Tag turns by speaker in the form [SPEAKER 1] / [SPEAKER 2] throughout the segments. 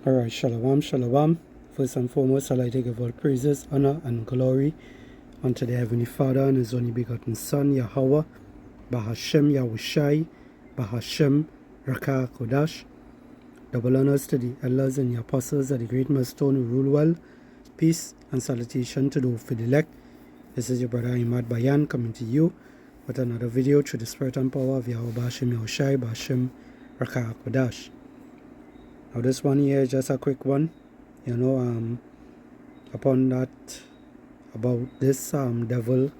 [SPEAKER 1] Alright, Shalom, Shalom. First and foremost, I'd like to give all praises, honor, and glory unto the Heavenly Father and His only begotten Son, Yahweh, Bahashem Yahushai, Bahashem Rakah Kodash. Double honors to the elders and the apostles of the great millstone who rule well. Peace and salutation to the elect. This is your brother Imad Bayan coming to you with another video through the spirit and power of Yahweh Bahashem Yahushai, Bahashem Rakah Kodash. Now this one here is just a quick one, upon that, about this devil,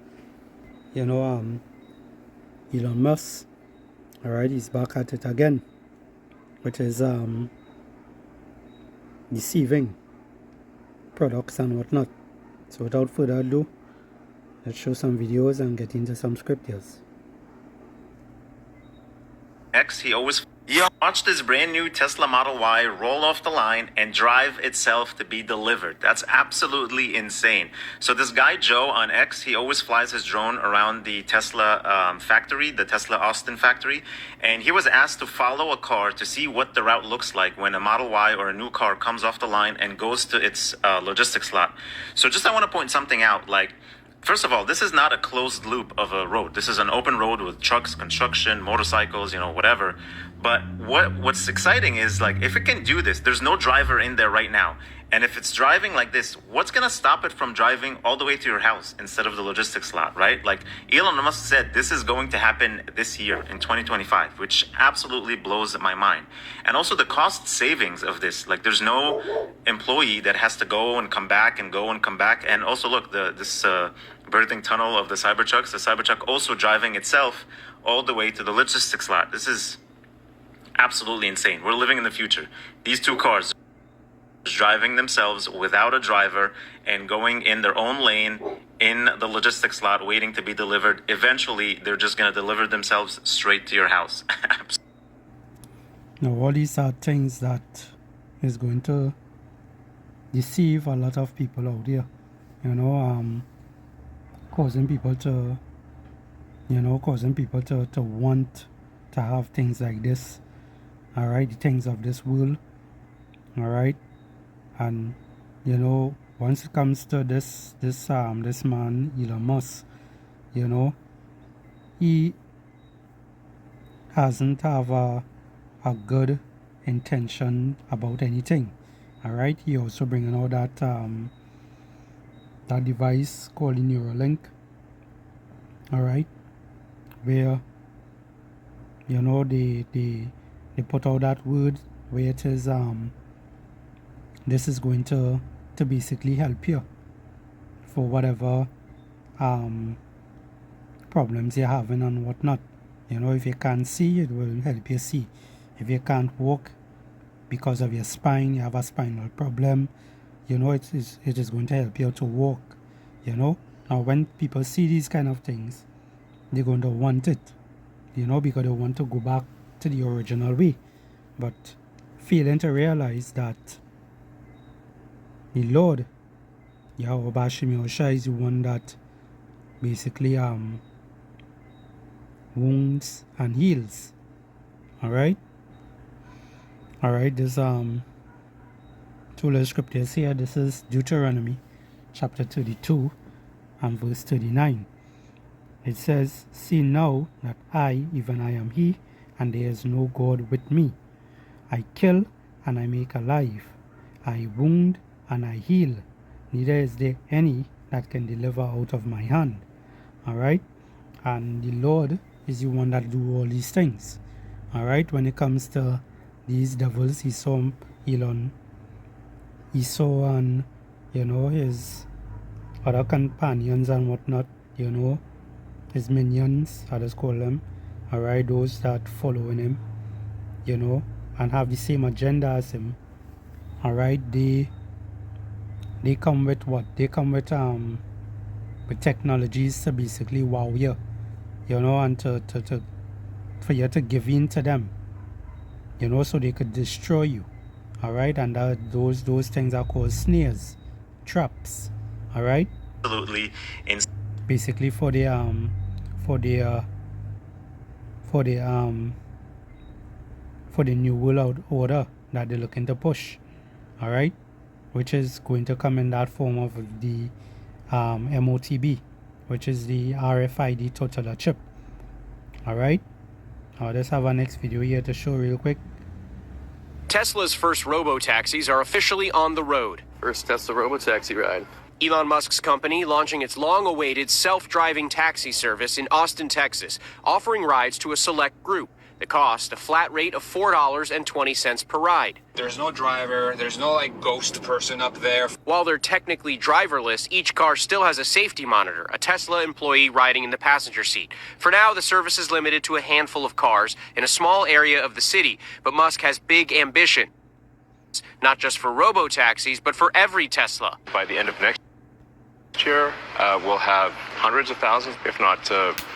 [SPEAKER 1] Elon Musk. Alright, he's back at it again, which is deceiving products and whatnot. So without further ado, let's show some videos and get into some scriptures.
[SPEAKER 2] He always watch this brand new Tesla Model Y roll off the line and drive itself to be delivered. That's absolutely insane. So this guy Joe on X, he always flies his drone around the Tesla factory, the Tesla Austin factory, and he was asked to follow a car to see what the route looks like when a Model Y or a new car comes off the line and goes to its logistics lot. So just I want to point something out, like, first of all, this is not a closed loop of a road. This is an open road with trucks, construction, motorcycles, whatever. But what's exciting is, like, if it can do this, there's no driver in there right now. And if it's driving like this, what's going to stop it from driving all the way to your house instead of the logistics lot, right? Like, Elon Musk said this is going to happen this year in 2025, which absolutely blows my mind. And also the cost savings of this, like, there's no employee that has to go and come back and go and come back. And also, look, this birthing tunnel of the Cybertruck also driving itself all the way to the logistics lot. This is absolutely insane. We're living in the future. These two cars driving themselves without a driver and going in their own lane in the logistics lot waiting to be delivered. Eventually, they're just going to deliver themselves straight to your house.
[SPEAKER 1] Now, all these are things that is going to deceive a lot of people out there, causing people to want to have things like this. Alright, the things of this world. Alright, and once it comes to this man Elon Musk, he hasn't have a good intention about anything. Alright, he also bringing out that device called Neuralink. Alright, where they put out that word where it is this is going to basically help you for whatever problems you're having and whatnot. If you can't see, it will help you see. If you can't walk because of your spine, you have a spinal problem, it is going to help you to walk. Now when people see these kind of things, they're going to want it, because they want to go back to the original way, but failing to realize that the Lord Yahweh Bahashem Yahushai is the one that basically wounds and heals. Alright, there's two little scriptures here. This is Deuteronomy chapter 32 and verse 39. It says, "See now that I, even I am He, and there is no God with me. I kill and I make alive. I wound and I heal. Neither is there any that can deliver out of my hand." Alright? And the Lord is the one that do all these things. Alright? When it comes to these devils, he saw Elon. He saw his other companions and whatnot, his minions, I just call them. Alright, those that following him, and have the same agenda as him. Alright, they come with what? They come with technologies to basically wow you, and for you to give in to them, so they could destroy you. Alright, and those things are called snares, traps. Alright,
[SPEAKER 2] Absolutely.
[SPEAKER 1] basically for the new world order that they're looking to push. all right, which is going to come in that form of the MOTB, which is the RFID totaler chip. All right, I'll just have our next video here to show real quick.
[SPEAKER 3] Tesla's first robo-taxis are officially on the road.
[SPEAKER 4] First Tesla robotaxi ride.
[SPEAKER 3] Elon Musk's company launching its long-awaited self-driving taxi service in Austin, Texas, offering rides to a select group. The cost, a flat rate of $4.20 per ride.
[SPEAKER 5] There's no driver, there's no like ghost person up there.
[SPEAKER 3] While they're technically driverless, each car still has a safety monitor, a Tesla employee riding in the passenger seat. For now, the service is limited to a handful of cars in a small area of the city, but Musk has big ambition. Not just for robo-taxis, but for every Tesla.
[SPEAKER 4] By the end of next year, we'll have hundreds of thousands, if not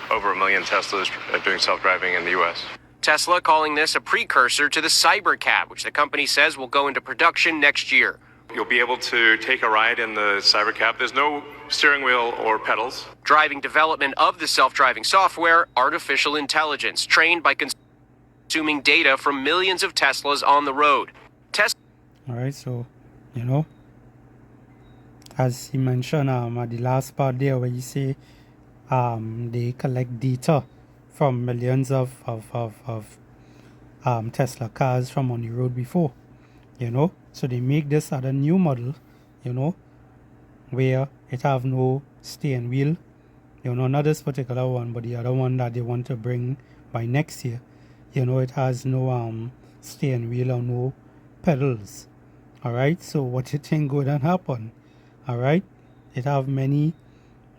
[SPEAKER 4] over 1 million Teslas doing self-driving in the U.S.
[SPEAKER 3] Tesla calling this a precursor to the Cybercab, which the company says will go into production next year.
[SPEAKER 4] You'll be able to take a ride in the Cybercab. There's no steering wheel or pedals.
[SPEAKER 3] Driving development of the self-driving software, artificial intelligence, trained by consuming data from millions of Teslas on the road.
[SPEAKER 1] All right, so, you know, as he mentioned at the last part there where you say they collect data from millions of Tesla cars from on the road before, you know, so they make this other new model, you know, where it have no steering wheel, you know, not this particular one, but the other one that they want to bring by next year, you know, it has no steering wheel or no pedals. All right, so what you think going to happen? All right, it have many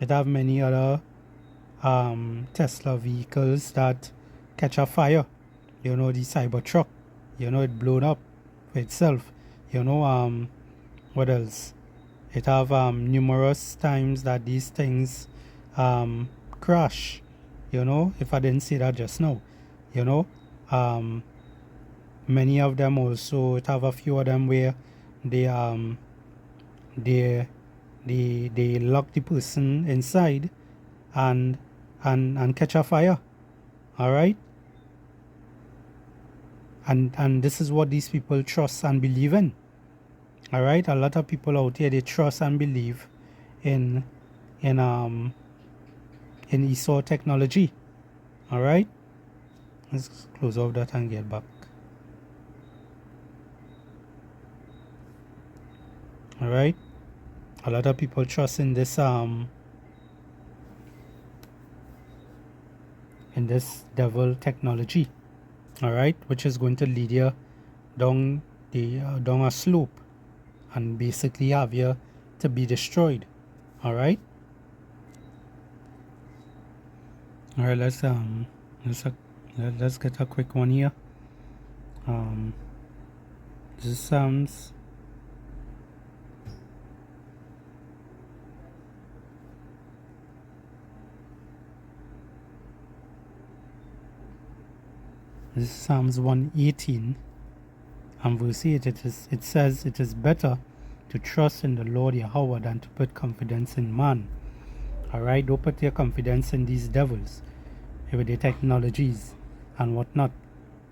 [SPEAKER 1] other Tesla vehicles that catch a fire. You know, the Cybertruck, you know, it blown up for itself. You know, what else? It have numerous times that these things crash. You know, if I didn't say that just now, you know, many of them also, it have a few of them where they lock the person inside and catch a fire. All right, and this is what these people trust and believe in. All right, a lot of people out here, they trust and believe in ESOR technology. All right, let's close off that and get back. All right, a lot of people trust in this devil technology, all right, which is going to lead you down a slope and basically have you to be destroyed. All right, let's get a quick one here. This sounds This is Psalms 118 and verse 8. It says, "It is better to trust in the Lord Yahweh than to put confidence in man." Alright, don't put your confidence in these devils with their technologies and whatnot.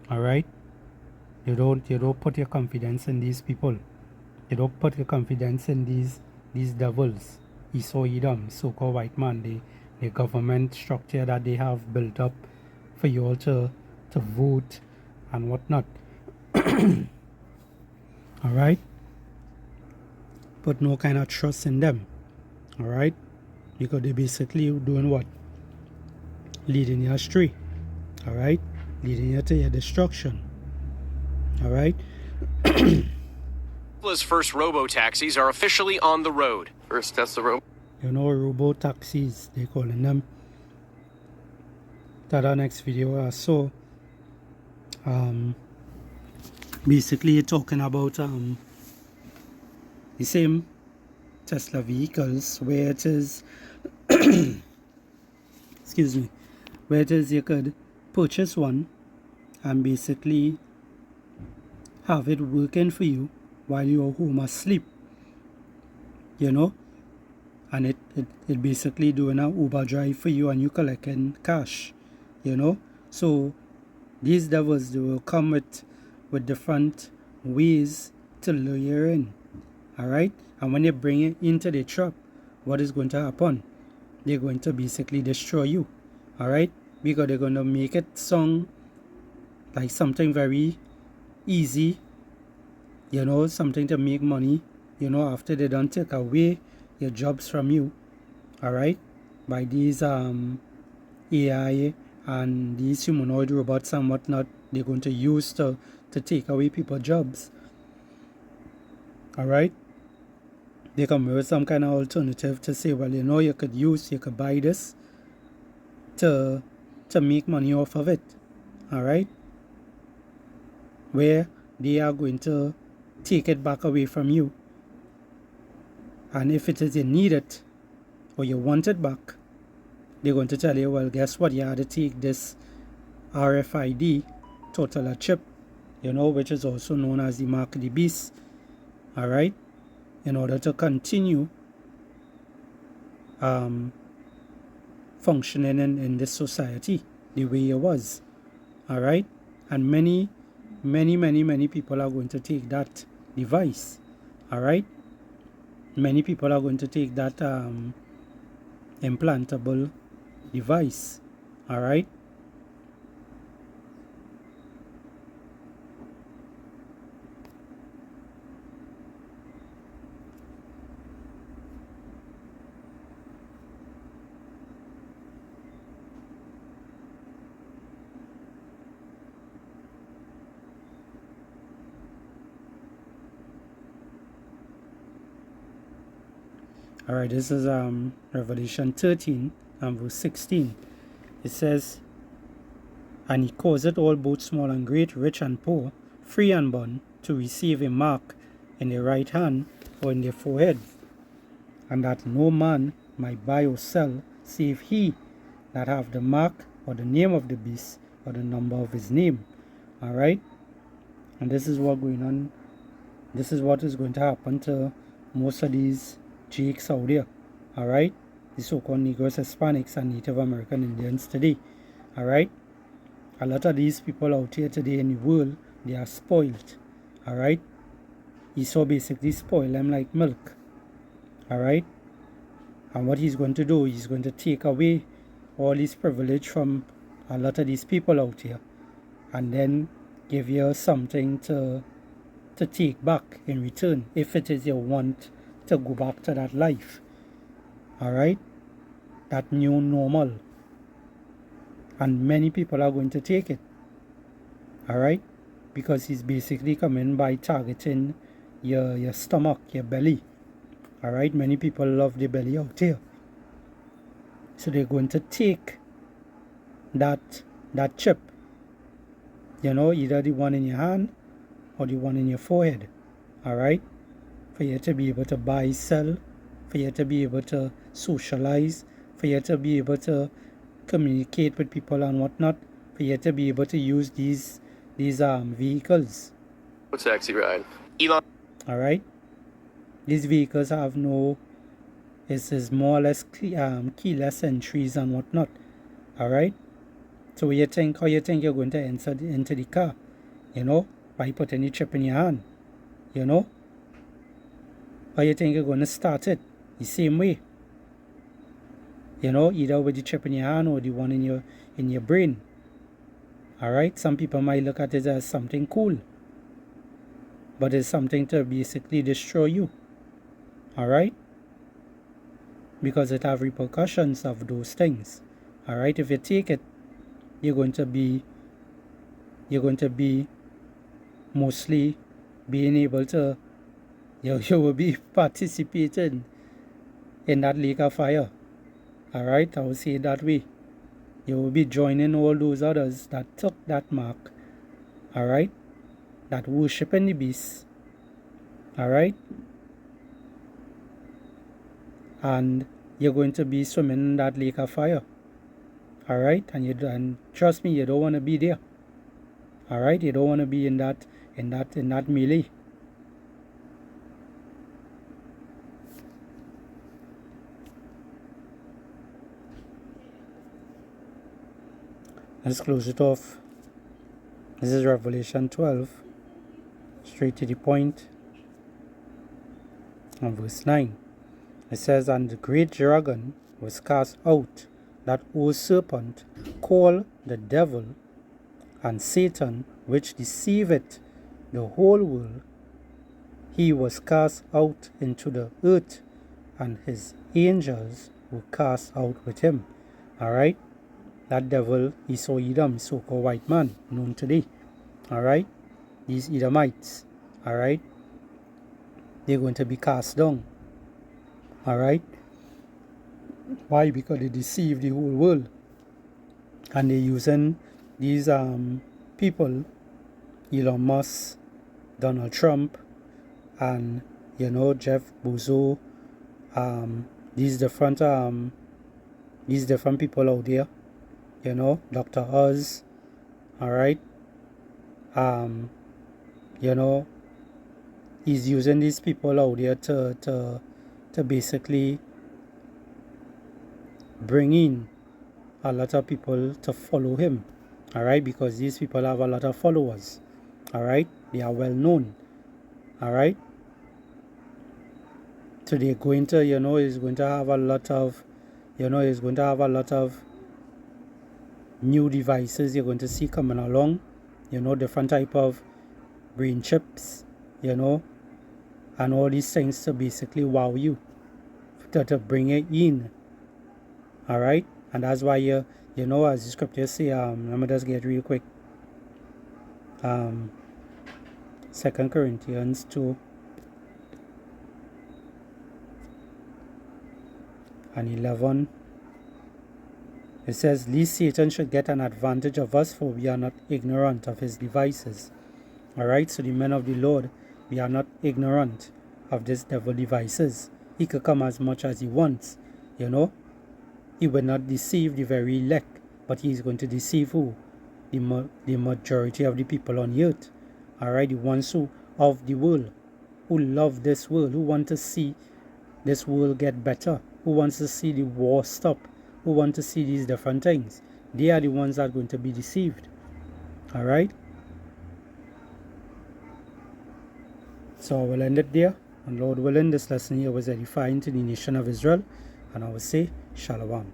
[SPEAKER 1] Alright, you don't put your confidence in these people. You don't put your confidence in these devils, Esau Edom, so-called white man, the government structure that they have built up for you all to vote and whatnot. Alright, put no kind of trust in them. Alright, because they basically doing what? Leading you astray. Alright, leading you to your destruction. Alright.
[SPEAKER 3] Tesla's first robo-taxis are officially on the road.
[SPEAKER 4] First Tesla
[SPEAKER 1] You know, robo-taxis, they calling them. That our next video I saw. Basically talking about the same Tesla vehicles where it is excuse me, where it is you could purchase one and basically have it working for you while you're home asleep, you know, and it basically doing a Uber drive for you and you collecting cash, you know. So these devils, they will come with different ways to lure you in. Alright? And when they bring it into the trap, what is going to happen? They're going to basically destroy you. Alright? Because they're going to make it sound like something very easy, you know, something to make money, you know, after they don't take away your jobs from you. Alright? By these AI and these humanoid robots and whatnot, they're going to use to take away people's jobs. Alright? They come with some kind of alternative to say, well, you know, you could buy this to make money off of it. Alright? Where they are going to take it back away from you. And if it is you need it or you want it back, they're going to tell you, well, guess what? You had to take this RFID total chip, you know, which is also known as the mark of the beast. Alright? In order to continue functioning in this society the way it was. Alright? And many people are going to take that device. Alright? Many people are going to take that implantable device. Alright? Alright, this is Revelation 13 and verse 16. It says, and he causeth all both small and great, rich and poor, free and bond, to receive a mark in their right hand or in their forehead, and that no man might buy or sell, save he that have the mark or the name of the beast or the number of his name. Alright? And this is what going on. This is what is going to happen to most of these Jakes out there. Alright? The so-called Negroes, Hispanics, and Native American Indians today. Alright? A lot of these people out here today in the world, they are spoiled. Alright? Esau basically spoil them like milk. Alright? And what he's going to do, he's going to take away all this privilege from a lot of these people out here, and then give you something to take back in return, if it is you want to go back to that life. Alright? That new normal. And many people are going to take it. Alright? Because he's basically coming by targeting your stomach, your belly. Alright? Many people love the belly out here. So they're going to take that chip. You know, either the one in your hand or the one in your forehead. Alright? For you to be able to buy, sell, for you to be able to socialize, for you to be able to communicate with people and whatnot, for you to be able to use these vehicles.
[SPEAKER 3] What's taxi ride? Elon.
[SPEAKER 1] Alright? These vehicles have no, is more or less keyless entries and whatnot. Alright? So how you think you're going to enter into the car? You know? By putting the chip in your hand. You know? How you think you're going to start it? The same way. You know, either with the chip in your hand or the one in your brain. Alright? Some people might look at it as something cool. But it's something to basically destroy you. Alright? Because it have repercussions of those things. Alright? If you take it, you're going to be mostly being able to, you will be participating in that lake of fire. Alright, I will say it that way. You will be joining all those others that took that mark. Alright? That worship in the beast. Alright? And you're going to be swimming in that lake of fire. Alright? And trust me, you don't want to be there. Alright? You don't want to be in that melee. Let's close it off. This is Revelation 12. Straight to the point. And verse 9, it says, and the great dragon was cast out, that old serpent, called the devil and Satan, which deceiveth the whole world. He was cast out into the earth, and his angels were cast out with him. Alright? That devil, Esau Edom, so-called white man, known today. Alright? These Edomites. Alright? They're going to be cast down. Alright? Why? Because they deceive the whole world. And they're using these people, Elon Musk, Donald Trump, and Jeff Bezos, these different people out there, Dr. Oz, alright, he's using these people out there to basically bring in a lot of people to follow him, alright, because these people have a lot of followers, alright, they are well known, alright. So they're going to, is going to have a lot of, is going to have a lot of new devices you're going to see coming along, different type of brain chips, and all these things to basically wow you, to bring it in, alright. And that's why as the scriptures say, let me just get real quick, 2 Corinthians 2 and 11, it says, lest Satan should get an advantage of us, for we are not ignorant of his devices. Alright, so the men of the Lord, we are not ignorant of this devil devices. He could come as much as he wants, He will not deceive the very elect, but he is going to deceive who? The majority of the people on earth. Alright, the ones who of the world, who love this world, who want to see this world get better, who wants to see the war stop, who want to see these different things. They are the ones that are going to be deceived. Alright? So I will end it there. And Lord willing, this lesson here was edifying to the nation of Israel. And I will say, Shalom.